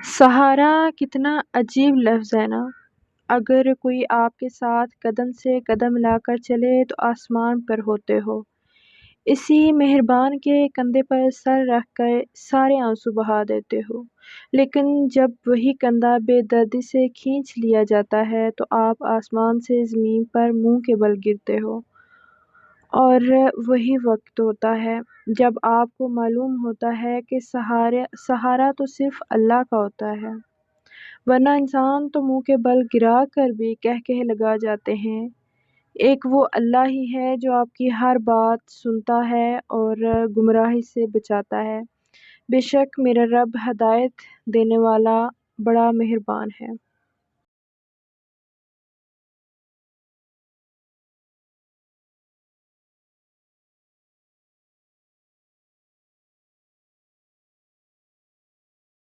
سہارا کتنا عجیب لفظ ہے نا۔ اگر کوئی آپ کے ساتھ قدم سے قدم ملا کر چلے تو آسمان پر ہوتے ہو، اسی مہربان کے کندھے پر سر رکھ کر سارے آنسو بہا دیتے ہو، لیکن جب وہی کندھا بے دردی سے کھینچ لیا جاتا ہے تو آپ آسمان سے زمین پر منہ کے بل گرتے ہو۔ اور وہی وقت ہوتا ہے جب آپ کو معلوم ہوتا ہے کہ سہارا تو صرف اللہ کا ہوتا ہے، ورنہ انسان تو منہ کے بل گرا کر بھی کہہ لگا جاتے ہیں۔ ایک وہ اللہ ہی ہے جو آپ کی ہر بات سنتا ہے اور گمراہی سے بچاتا ہے۔ بے شک میرا رب ہدایت دینے والا بڑا مہربان ہے۔